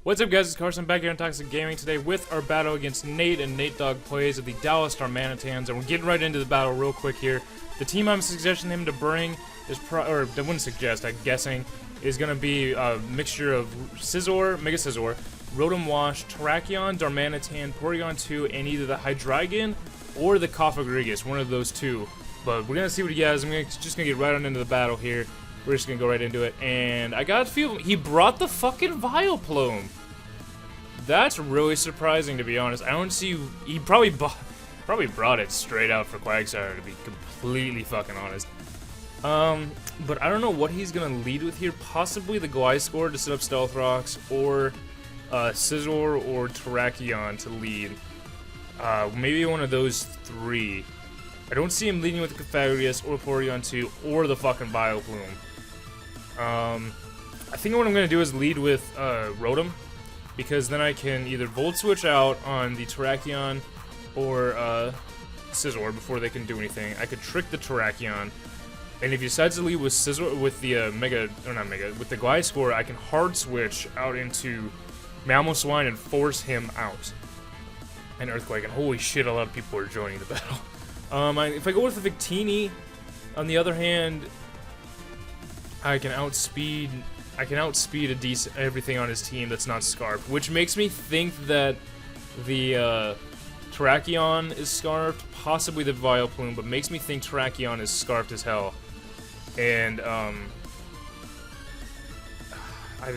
What's up, guys? It's Carson back here on Toxic Gaming today with our battle against Nate and NatedogPlays of the Dallas Darmanitans, and we're getting right into the battle real quick here. The team I'm suggesting him to bring is or I wouldn't suggest, I'm guessing, is going to be a mixture of Scizor, Mega Scizor, Rotom-w, Terrakion, Darmanitan, Porygon 2, and either the Hydreigon or the Cofagrigus, one of those two. But we're going to see what he has. I'm just going to get right on into the battle here. We're just going to go right into it. And I got a feel he brought the fucking Vileplume. That's really surprising, to be honest. I don't see... He probably brought it straight out for Quagsire, to be completely fucking honest. But I don't know what he's going to lead with here. Possibly the Gliscor to set up Stealth Rocks, or Scizor or Terrakion to lead. Maybe one of those three. I don't see him leading with the Cofagrigus or Porygon 2 or the fucking Vileplume. I think what I'm going to do is lead with Rotom, because then I can either Volt Switch out on the Terrakion or Scizor before they can do anything. I could trick the Terrakion, and if he decides to lead with Scizor, with the with the Gliscor, I can Hard Switch out into Mamoswine and force him out. And Earthquake, and holy shit, a lot of people are joining the battle. If I go with the Victini, on the other hand, I can outspeed a decent everything on his team that's not Scarfed, which makes me think that the Terrakion is Scarfed, possibly the Vileplume, but makes me think Terrakion is Scarfed as hell. And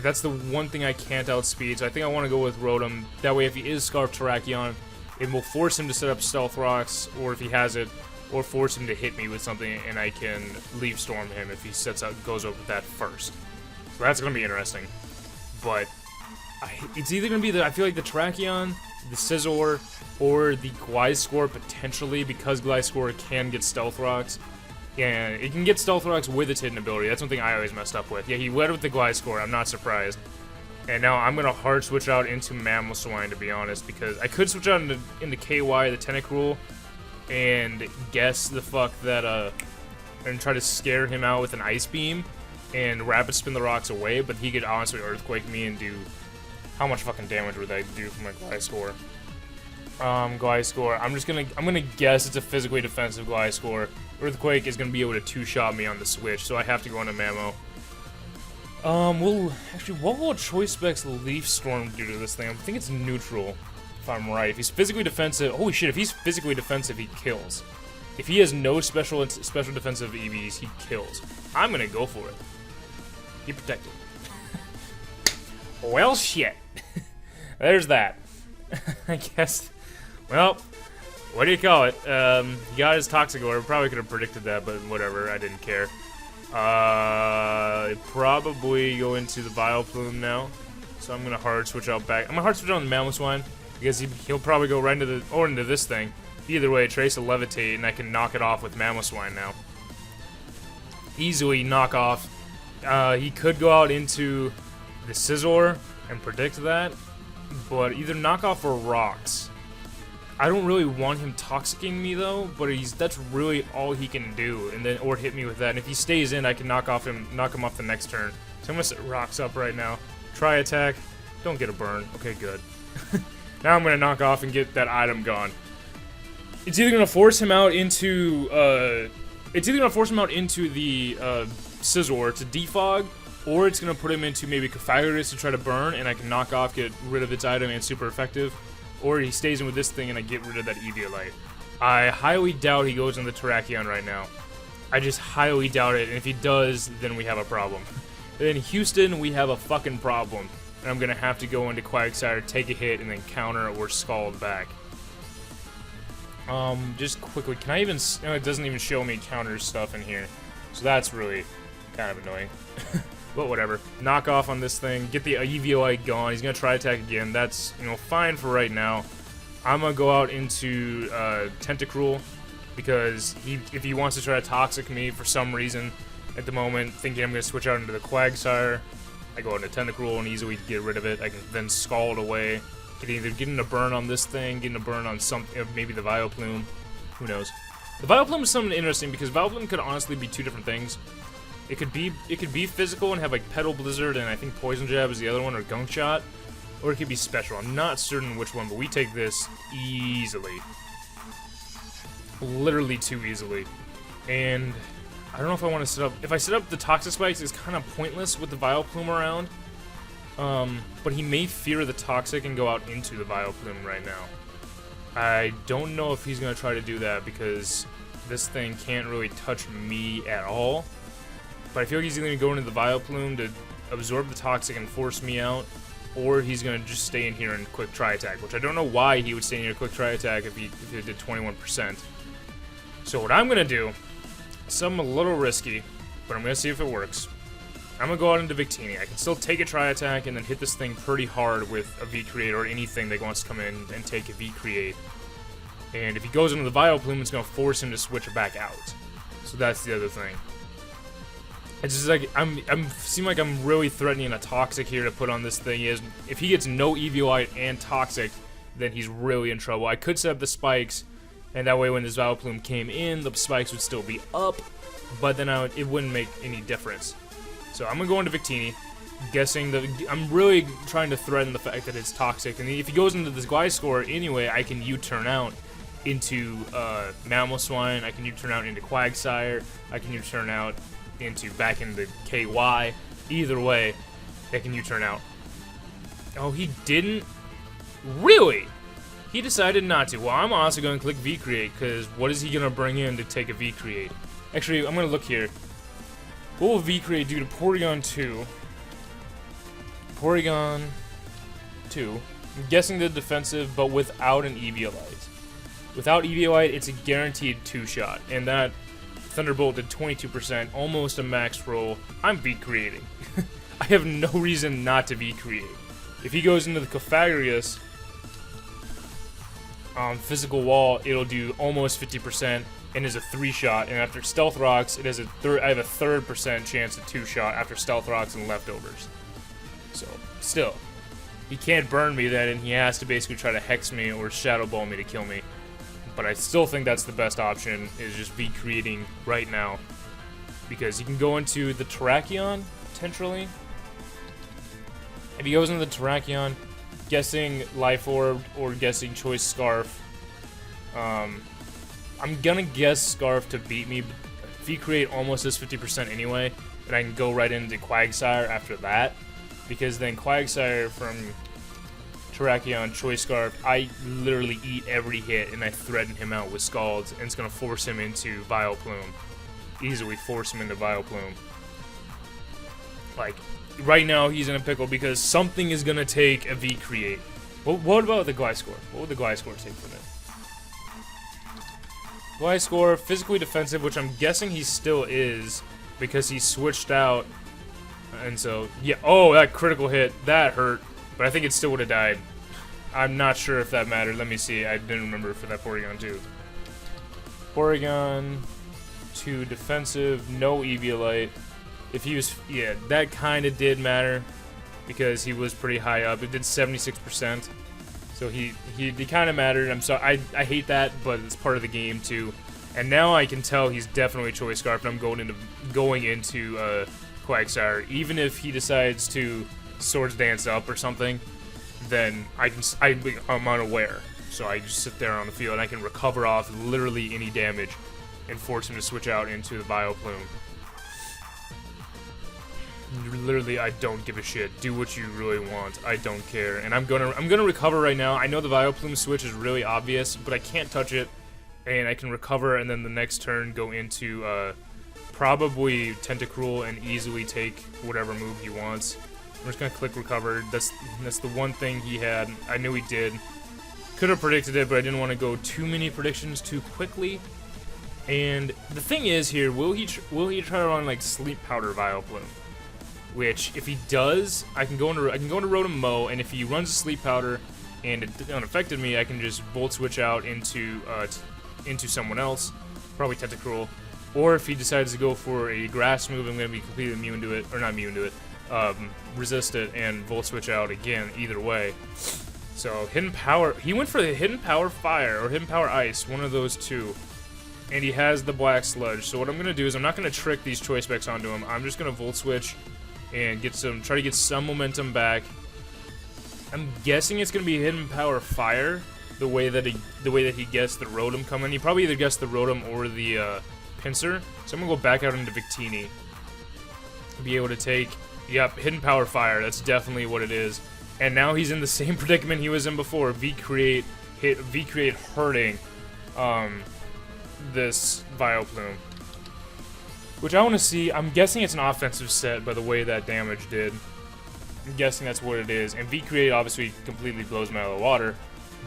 that's the one thing I can't outspeed, so I think I want to go with Rotom. That way, if he is Scarfed Terrakion, it will force him to set up Stealth Rocks, or if he has it, or force him to hit me with something, and I can Leaf Storm him if he goes over that first. So that's going to be interesting. But it's either going to be I feel like the Terrakion, the Scizor, or the Gliscor potentially, because Gliscor can get Stealth Rocks. Yeah, it can get Stealth Rocks with its hidden ability. That's one thing I always messed up with. Yeah, he led with the Gliscor, I'm not surprised. And now I'm going to hard switch out into Mamoswine, to be honest, because I could switch out into KY, the Tentacruel, and guess the fuck that, and try to scare him out with an Ice Beam and Rapid Spin the rocks away, but he could honestly Earthquake me and do... How much fucking damage would that do for my Gliscor? Gliscor, I'm gonna guess it's a physically defensive Gliscor. Earthquake is gonna be able to two-shot me on the switch, so I have to go into Mamo. What will Choice Specs Leaf Storm do to this thing? I think it's neutral, if I'm right. If he's physically defensive, holy shit, if he's physically defensive, he kills. If he has no special defensive EVs, he kills. I'm gonna go for it. He protected. Well, shit. There's that. I guess. Well, what do you call it? He got his Toxicor. Probably could have predicted that, but whatever. I didn't care. Probably go into the Vileplume now. So I'm gonna hard switch out back. I'm gonna hard switch out on the Mamoswine because he'll probably go right into this thing. Either way, Trace will Levitate, and I can knock it off with Mamoswine now. Easily knock off. He could go out into the Scizor and predict that, but either knock off or rocks. I don't really want him toxicking me though, but that's really all he can do, and then or hit me with that. And if he stays in, I can knock him off the next turn. So I'm gonna set rocks up right now. Try attack. Don't get a burn. Okay, good. Now I'm gonna knock off and get that item gone. It's either gonna force him out into the Scizor to defog, or it's gonna put him into maybe Cofagrigus to try to burn, and I can knock off, get rid of its item, and super effective. Or he stays in with this thing and I get rid of that Eviolite. I highly doubt he goes in the Terrakion right now. I just highly doubt it, and if he does, then we have a problem. In Houston, we have a fucking problem. And I'm gonna have to go into Quagsire, take a hit, and then counter or Scald back. Just quickly, can I even... No, it doesn't even show me counter stuff in here. So that's really kind of annoying. But whatever. Knock off on this thing. Get the Eviolite gone. He's gonna try attack again. That's, fine for right now. I'm gonna go out into Tentacruel because if he wants to try to Toxic me for some reason at the moment, thinking I'm gonna switch out into the Quagsire, I go into Tentacruel and easily get rid of it. I can then Scald away. Either getting a burn on this thing, getting a burn on something, maybe the Vileplume. Who knows? The Vileplume is something interesting because Vileplume could honestly be two different things. It could be physical and have like Petal Blizzard and I think Poison Jab is the other one, or Gunk Shot. or it could be special. I'm not certain which one, but we take this easily. Literally too easily. And I don't know if I want to set up... If I set up the Toxic Spikes, it's kind of pointless with the Vileplume around. But he may fear the Toxic and go out into the Vileplume right now. I don't know if he's going to try to do that because this thing can't really touch me at all. But I feel like he's going to go into the Vileplume to absorb the Toxic and force me out. Or he's going to just stay in here and quick Tri Attack, which I don't know why he would stay in here quick Tri Attack if he did 21%. So what I'm going to do, something a little risky, but I'm going to see if it works. I'm going to go out into Victini. I can still take a Tri Attack and then hit this thing pretty hard with a V-Create or anything that wants to come in and take a V-Create. And if he goes into the Vileplume, it's going to force him to switch it back out. So that's the other thing. It's just like, seem like I'm really threatening a Toxic here to put on this thing. If he gets no Eviolite and Toxic, then he's really in trouble. I could set up the Spikes, and that way when this Vileplume came in, the Spikes would still be up, but then it wouldn't make any difference. So I'm going to go into Victini, guessing I'm really trying to threaten the fact that it's Toxic, and if he goes into this Gliscor anyway, I can U-turn out into Mamoswine, I can U-turn out into Quagsire, I can U-turn out back into KY. Either way, I can U-turn out. Oh, he didn't? Really? He decided not to. Well, I'm also going to click V-Create, because what is he going to bring in to take a V-Create? Actually, I'm going to look here. What will V-Create do to Porygon 2? Porygon 2. I'm guessing the defensive, but without an Eviolite. Without Eviolite, it's a guaranteed 2-shot, and that Thunderbolt did 22%, almost a max roll. I'm V-Creating. I have no reason not to V-Create. If he goes into the Cofagrigus, Physical Wall, it'll do almost 50%, and is a 3-shot, and after Stealth Rocks, I have a 3% chance of 2-shot after Stealth Rocks and Leftovers. So, still, he can't burn me then, and he has to basically try to Hex me or Shadow Ball me to kill me. But I still think that's the best option, is just V-Creating right now. Because he can go into the Terrakion, potentially. If he goes into the Terrakion, guessing Life Orb or guessing Choice Scarf, I'm gonna guess Scarf to beat me. V-Create almost does 50% anyway, and I can go right into Quagsire after that, because then Quagsire from Terrakion, Choice Scarf, I literally eat every hit, and I threaten him out with Scalds, and it's gonna force him into Vileplume. Easily force him into Vileplume. Like, right now he's in a pickle because something is gonna take a V-Create. What about the Gliscor? What would the Gliscor take from it? Gliscor, physically defensive, which I'm guessing he still is, because he switched out, and so, yeah, oh, that critical hit, that hurt, but I think it still would have died. I'm not sure if that mattered. Let me see, I didn't remember for that Porygon 2. Porygon 2 defensive, no Eviolite. If he was, yeah, that kind of did matter, because he was pretty high up. It did 76%. So he kind of mattered. I'm sorry, I hate that, but it's part of the game too. And now I can tell he's definitely Choice Scarf, and I'm going into Quagsire. Even if he decides to Swords Dance up or something, then I'm unaware. So I just sit there on the field and I can recover off literally any damage and force him to switch out into the Vileplume. Literally, I don't give a shit. Do what you really want. I don't care. And I'm gonna recover right now. I know the Vileplume switch is really obvious, but I can't touch it, and I can recover, and then the next turn go into probably Tentacruel and easily take whatever move he wants. I'm just gonna click recover. That's the one thing he had. I knew he did. Could have predicted it, but I didn't want to go too many predictions too quickly. And the thing is here, will he try to run like Sleep Powder Vileplume? Which, if he does, I can go into Rotom-w, and if he runs a Sleep Powder and it unaffected me, I can just Volt Switch out into someone else, probably Tentacruel. Or if he decides to go for a Grass move, I'm going to be completely immune to it, or not immune to it, resist it and Volt Switch out again, either way. So, Hidden Power, he went for the Hidden Power Fire, or Hidden Power Ice, one of those two. And he has the Black Sludge, so what I'm going to do is I'm not going to trick these Choice Specs onto him, I'm just going to Volt Switch and try to get some momentum back, I'm guessing it's gonna be Hidden Power Fire, the way that he guessed the Rotom coming. He probably either guessed the Rotom or the Pinsir. So I'm gonna go back out into Victini. Be able to take, yep, Hidden Power Fire. That's definitely what it is. And now he's in the same predicament he was in before. V-Create hurting this Vileplume. Which I want to see. I'm guessing it's an offensive set by the way that damage did. I'm guessing that's what it is. And V-Create obviously completely blows me out of the water.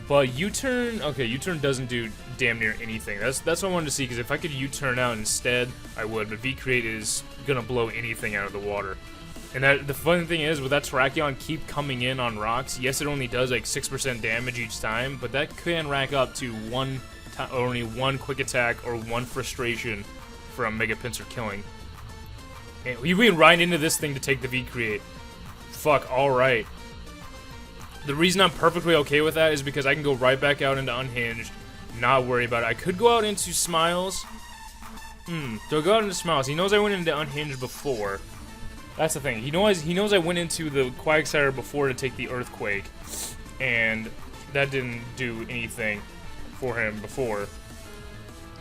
But U-Turn, okay, U-Turn doesn't do damn near anything. That's what I wanted to see, because if I could U-Turn out instead, I would. But V-Create is going to blow anything out of the water. And the funny thing is, with that Terrakion keep coming in on rocks, yes, it only does like 6% damage each time, but that can rack up to only one quick attack or one frustration from Mega Pinsir killing. And we went right into this thing to take the V-Create. Fuck, alright. The reason I'm perfectly okay with that is because I can go right back out into Unhinged, not worry about it. I could go out into Smiles. Do I go out into Smiles? He knows I went into Unhinged before. That's the thing. He knows I went into the Quagsire before to take the Earthquake, and that didn't do anything for him before.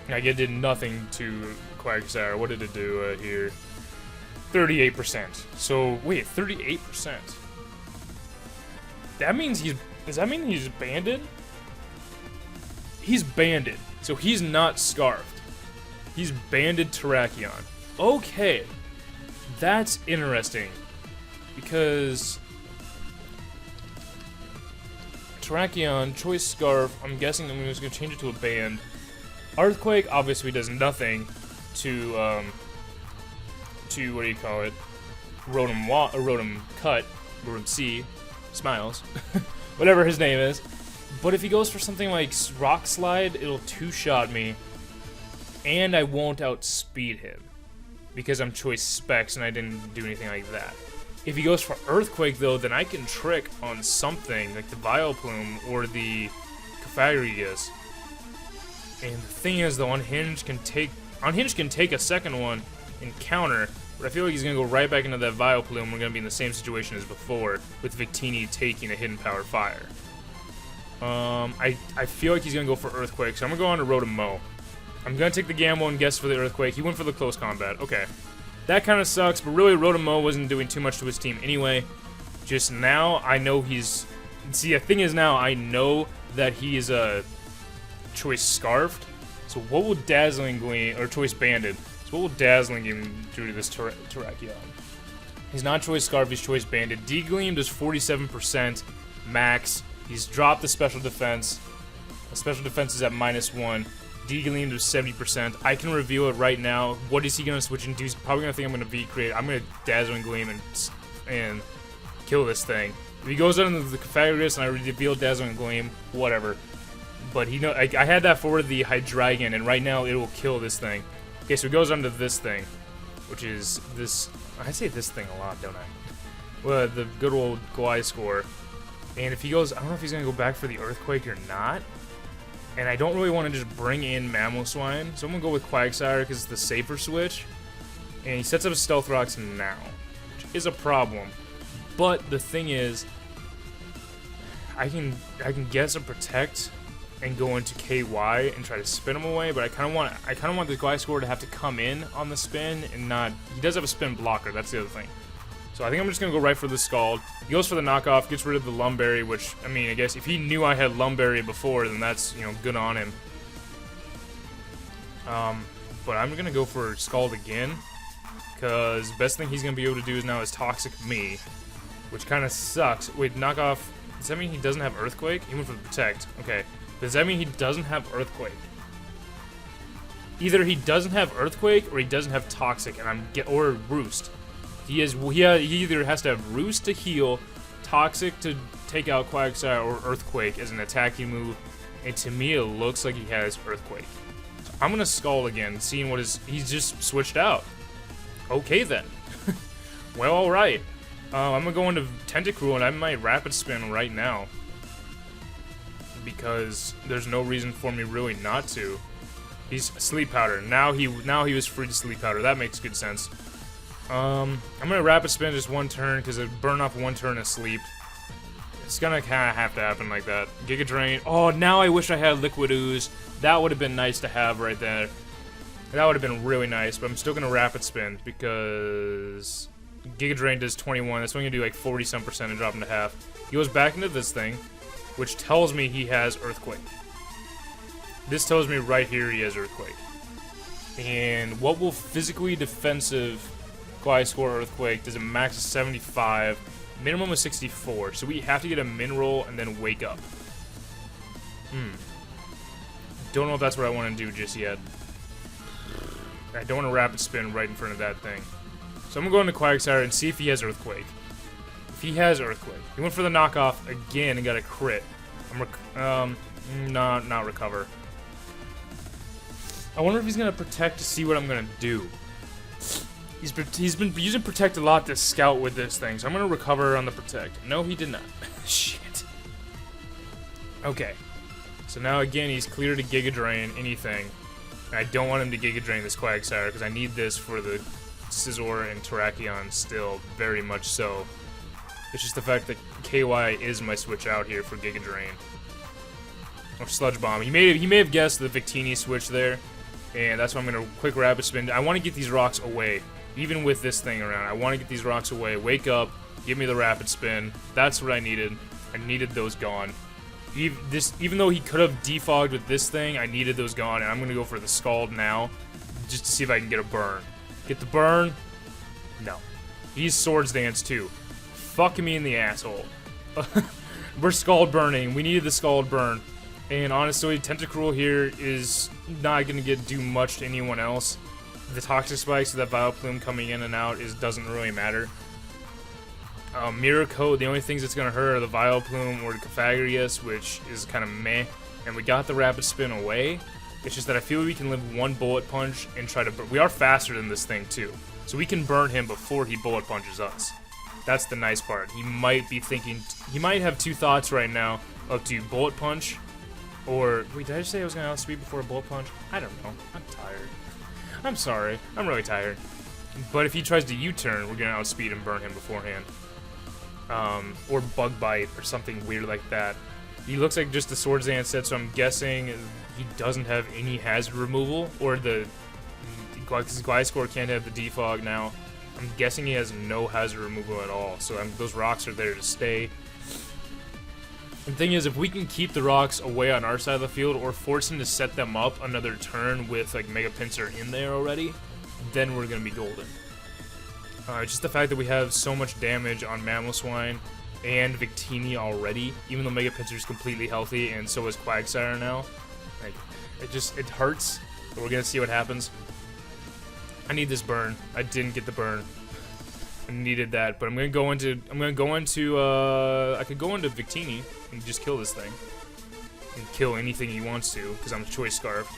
Like, it did nothing to Quagsire. What did it do here? 38%. So, wait, 38%. That means does that mean he's banded? He's banded. So he's not scarfed. He's banded Terrakion. Okay. That's interesting. Because Terrakion, Choice Scarf, I'm guessing I'm just going to change it to a band. Earthquake obviously does nothing to what do you call it? rotom-c, Smiles, whatever his name is. But if he goes for something like Rock Slide, it'll two-shot me, and I won't outspeed him because I'm Choice Specs and I didn't do anything like that. If he goes for Earthquake, though, then I can trick on something like the Vileplume or the Cofagrigus. And the thing is, though, Unhinged can take a second one and counter. But I feel like he's going to go right back into that Vileplume. We're going to be in the same situation as before, with Victini taking a Hidden Power Fire. I feel like he's going to go for Earthquake, so I'm going to go on to rotom-w. I'm going to take the gamble and guess for the Earthquake. He went for the close combat. Okay. That kind of sucks, but really rotom-w wasn't doing too much to his team anyway. Just now, I know he's... See, the thing is now, I know that he is a Choice Scarfed. So what will Dazzling Gleam... Or Choice Banded. What will Dazzling Gleam do to this Terrakion? He's not Choice Scarf, he's Choice Banded. D-Gleam does 47% max. He's dropped the special defense. The special defense is at -1. D-Gleam does 70%. I can reveal it right now. What is he going to switch into? He's probably going to think I'm going to V-Create. I'm going to Dazzling Gleam and kill this thing. If he goes under the Cofagrigus and I reveal Dazzling Gleam, whatever. But I had that for the Hydreigon, and right now it will kill this thing. Okay, so it goes onto this thing, which is this... I say this thing a lot, don't I? Well, the good old Gliscor. And if he goes... I don't know if he's going to go back for the Earthquake or not. And I don't really want to just bring in Mamoswine, so I'm going to go with Quagsire because it's the safer switch. And he sets up Stealth Rocks now, which is a problem. But the thing is, I can guess a Protect and go into KY and try to spin him away, but I kind of want the Gliscor to have to come in on the spin and not... He does have a spin blocker, that's the other thing. So I think I'm just going to go right for the Scald. He goes for the knockoff, gets rid of the Lumberry, which, I mean, I guess if he knew I had Lumberry before, then that's, you know, good on him. But I'm going to go for Scald again, because the best thing he's going to be able to do is now is Toxic me, which kind of sucks. Wait, knockoff... Does that mean he doesn't have Earthquake? He went for the Protect. Okay. Does that mean he doesn't have Earthquake? Either he doesn't have Earthquake or he doesn't have Toxic, and or Roost. He either has to have Roost to heal, Toxic to take out Quagsire, or Earthquake as an attacking move. And to me, it looks like he has Earthquake. So I'm gonna Scald again, seeing what he's just switched out. Okay then. Well, all right. I'm gonna go into Tentacruel, and I might Rapid Spin right now, because there's no reason for me really not to. He's Sleep Powder. Now he was free to Sleep Powder. That makes good sense. I'm gonna Rapid Spin just one turn because it burn off one turn of sleep. It's gonna kind of have to happen like that. Giga Drain. Oh, now I wish I had Liquid Ooze. That would have been nice to have right there. That would have been really nice, but I'm still gonna Rapid Spin because Giga Drain does 21. That's only gonna do like 40-some% and drop him to half. He goes back into this thing, which tells me he has Earthquake. This tells me right here he has Earthquake. And what will physically defensive Gliscor Earthquake? Does a max of 75, minimum of 64. So we have to get a Mineral and then Wake Up. Don't know if that's what I want to do just yet. I don't want to Rapid Spin right in front of that thing. So I'm going to go into Quagsire and see if he has Earthquake. If he has Earthquake. He went for the knockoff again and got a crit. Not Recover. I wonder if he's going to Protect to see what I'm going to do. He's been using Protect a lot to scout with this thing, so I'm going to Recover on the Protect. No, he did not. Shit. Okay. So now again, he's clear to Giga Drain anything. I don't want him to Giga Drain this Quagsire because I need this for the Scizor and Terrakion still, very much so. It's just the fact that KY is my switch out here for Giga Drain. Or Sludge Bomb. He may have guessed the Victini switch there, and that's why I'm going to quick Rapid Spin. I want to get these rocks away, even with this thing around. I want to get these rocks away. Wake Up, give me the Rapid Spin. That's what I needed. I needed those gone. Even though he could have defogged with this thing, I needed those gone, and I'm going to go for the Scald now, just to see if I can get a burn. Get the burn? No. He's Swords Dance too. Fucking me in the asshole. We're Scald burning. We needed the Scald burn. And honestly, Tentacruel here is not going to do much to anyone else. The Toxic Spikes with that Vileplume coming in and out doesn't really matter. Mirror Coat, the only things that's going to hurt are the Vileplume or the Cofagrigus, which is kind of meh. And we got the Rapid Spin away. It's just that I feel we can live one Bullet Punch and try to burn. We are faster than this thing, too. So we can burn him before he Bullet Punches us. That's the nice part. He might be thinking... He might have two thoughts right now of to Bullet Punch or... Wait, did I just say I was going to outspeed before a Bullet Punch? I don't know. I'm tired. I'm sorry. I'm really tired. But if he tries to U-turn, we're going to outspeed and burn him beforehand. Or Bug Bite or something weird like that. He looks like just the Swords Dance set, so I'm guessing he doesn't have any hazard removal, or the Gliscor can't have the defog now. I'm guessing he has no hazard removal at all, so those rocks are there to stay. The thing is, if we can keep the rocks away on our side of the field, or force him to set them up another turn with like Mega Pinsir in there already, then we're gonna be golden. Just the fact that we have so much damage on Mamoswine and Victini already, even though Mega Pinsir is completely healthy, and so is Quagsire now. Like, it hurts, but we're gonna see what happens. I need this burn. I didn't get the burn. I needed that, but I could go into Victini and just kill this thing. And kill anything he wants to, because I'm Choice Scarf.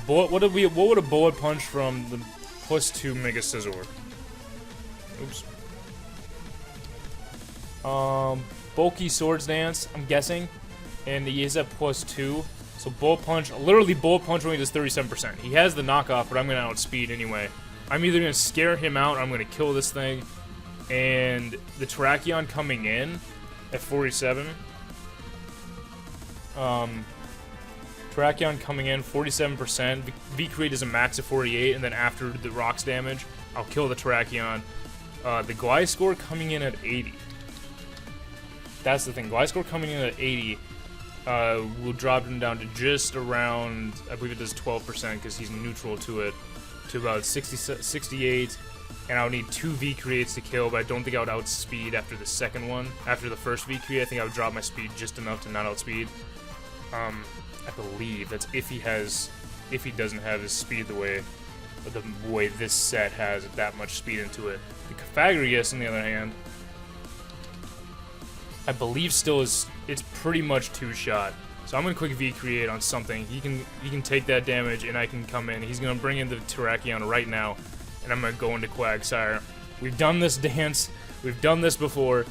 What would a Bullet Punch from the +2 Mega Scizor? Oops. Bulky Swords Dance, I'm guessing. And he is at +2. So Bullet Punch, literally Bullet Punch only does 37%. He has the knockoff, but I'm going to outspeed anyway. I'm either going to scare him out or I'm going to kill this thing. And the Terrakion coming in at 47. Terrakion coming in, 47%. V-Create is a max of 48, and then after the rocks damage, I'll kill the Terrakion. The Gliscor coming in at 80. That's the thing. Gliscor coming in at 80 will drop him down to just around, I believe it does 12% because he's neutral to it, to about 68. And I'll need 2 V-Creates to kill, but I don't think I would outspeed after the second one. After the first V-Create, I think I would drop my speed just enough to not outspeed. I believe that's if he doesn't have his speed the way this set has that much speed into it. The Cofagrigus, on the other hand, I believe still it's pretty much 2-shot. So I'm gonna quick V-Create on something. He can take that damage, and I can come in. He's gonna bring in the Terrakion right now, and I'm gonna go into Quagsire. We've done this dance. We've done this before.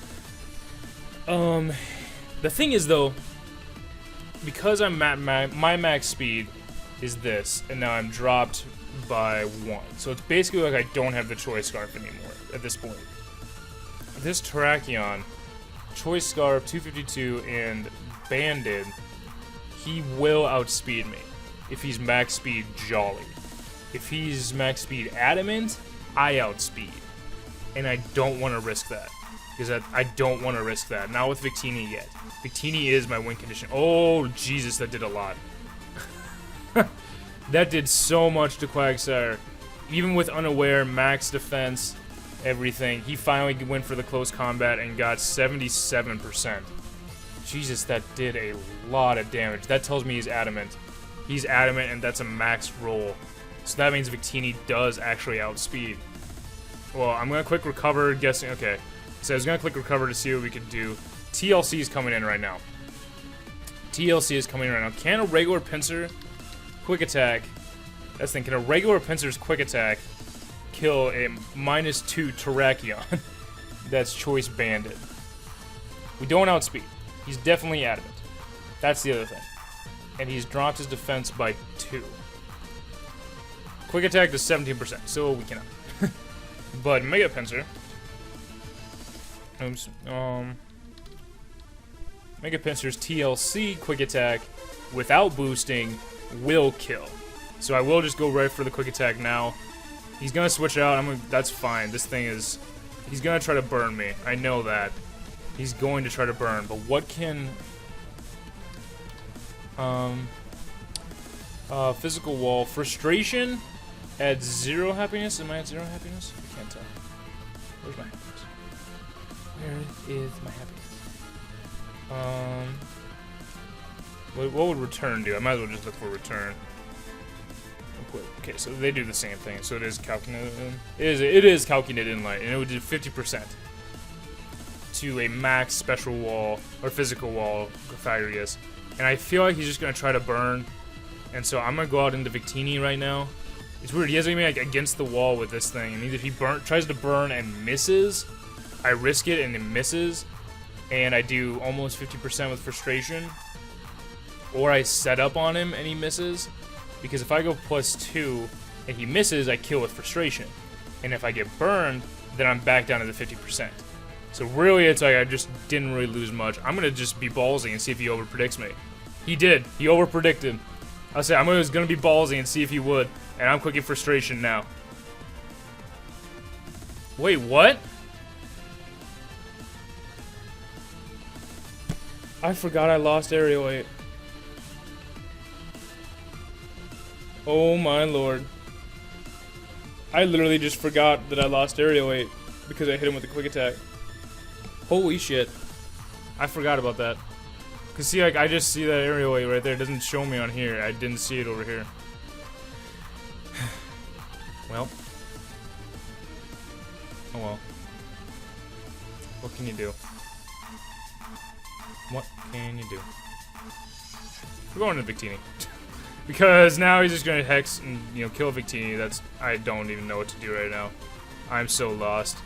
The thing is though, because I'm my max speed is this, and now I'm dropped by 1. So it's basically like I don't have the Choice Scarf anymore at this point. This Terrakion Choice Scarf, 252, and Banded, he will outspeed me. If he's max speed, Jolly. If he's max speed Adamant, I outspeed. And I don't want to risk that. Because I don't want to risk that. Not with Victini yet. Victini is my win condition. Oh, Jesus, that did a lot. That did so much to Quagsire. Even with Unaware, max defense, everything, he finally went for the close combat and got 77%. Jesus, that did a lot of damage. That tells me he's Adamant. He's Adamant, and that's a max roll. So that means Victini does actually outspeed. Well, I'm going to quick recover, guessing... Okay. So I was going to click recover to see what we could do. TLC is coming in right now. TLC is coming in right now. Can a regular pincer quick attack... That's the thing. Can a regular pincer's quick attack kill a -2 Terrakion that's choice banded? We don't outspeed. He's definitely Adamant. That's the other thing. And he's dropped his defense by 2. Quick attack to 17%, so we cannot. But Mega Pincer... Oops. Mega Pincer's TLC quick attack without boosting will kill. So I will just go right for the quick attack now. He's gonna switch out. That's fine. This thing is... He's gonna try to burn me. I know that. He's going to try to burn. But what can... Physical Wall. Frustration adds 0 happiness. Am I at 0 happiness? I can't tell. Where's my happiness? Where is my happiness? What would return do? I might as well just look for return. Okay, so they do the same thing. So it is calculated in. It is calculated in light, and it would do 50% to a max special wall or physical wall Pythagoras. And I feel like he's just gonna try to burn. And so I'm gonna go out into Victini right now. It's weird. He has me like against the wall with this thing, and either he tries to burn and misses, I risk it and it misses, and I do almost 50% with frustration, or I set up on him and he misses. Because if I go +2 and he misses, I kill with frustration. And if I get burned, then I'm back down to the 50%. So really, it's like I just didn't really lose much. I'm going to just be ballsy and see if he overpredicts me. He did. He overpredicted. I said I was going to be ballsy and see if he would. And I'm clicking frustration now. Wait, what? I forgot I lost Aerial 8. Oh my lord. I literally just forgot that I lost Aerial 8 because I hit him with a quick attack. Holy shit. I forgot about that. Cause see, like, I just see that Aerial 8 right there. It doesn't show me on here. I didn't see it over here. Well. Oh well. What can you do? What can you do? We're going to Victini. Because now he's just gonna Hex and, kill Victini. I don't even know what to do right now. I'm so lost.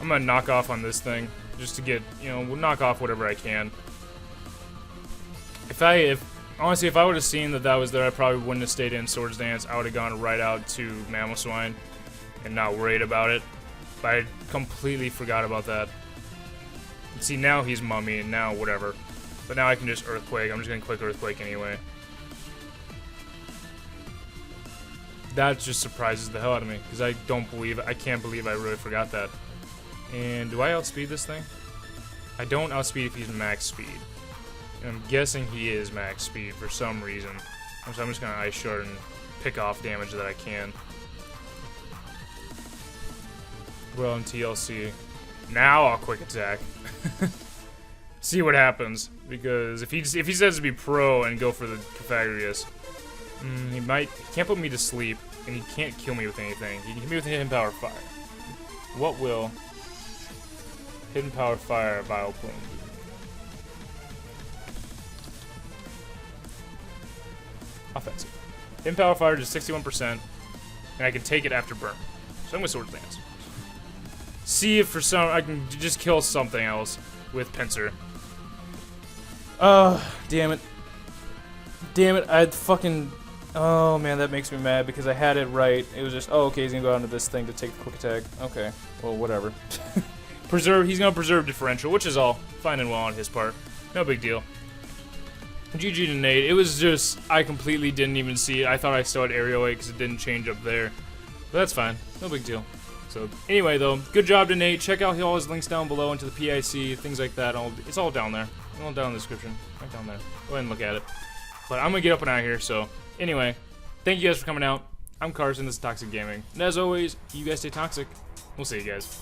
I'm gonna knock off on this thing. Just to get, we'll knock off whatever I can. Honestly, if I would have seen that was there, I probably wouldn't have stayed in Swords Dance. I would have gone right out to Mamoswine and not worried about it. But I completely forgot about that. And see, now he's Mummy, and now whatever. But now I can just Earthquake. I'm just gonna click Earthquake anyway. That just surprises the hell out of me, because I can't believe I really forgot that. And do I outspeed this thing? I don't outspeed if he's max speed. And I'm guessing he is max speed for some reason. So I'm just gonna Ice Shard and pick off damage that I can. Well, in TLC. Now I'll quick attack. See what happens. Because if he says to be pro and go for the Pythagoras, he can't put me to sleep, and he can't kill me with anything. He can kill me with Hidden Power Fire. What will Hidden Power Fire Vileplume do? Offensive. Hidden Power Fire is 61%, and I can take it after burn. So I'm with Swords Dance. See if for some I can just kill something else with Pincer. Damn it. Damn it, I'd fucking... Oh man, that makes me mad because I had it right. It was just, oh okay, he's gonna go onto this thing to take the quick attack. Okay, well whatever. He's gonna preserve differential, which is all fine and well on his part. No big deal. GG to Nate. It was just, I completely didn't even see it. I thought I still had aerial weight because it didn't change up there. But that's fine. No big deal. So, anyway, though, good job to Nate. Check out all his links down below into the PIC, things like that. It's all down there. All down in the description. Right down there. Go ahead and look at it. But I'm going to get up and out of here. So, anyway, thank you guys for coming out. I'm Carson. This is Toxic Gaming. And as always, you guys stay toxic. We'll see you guys.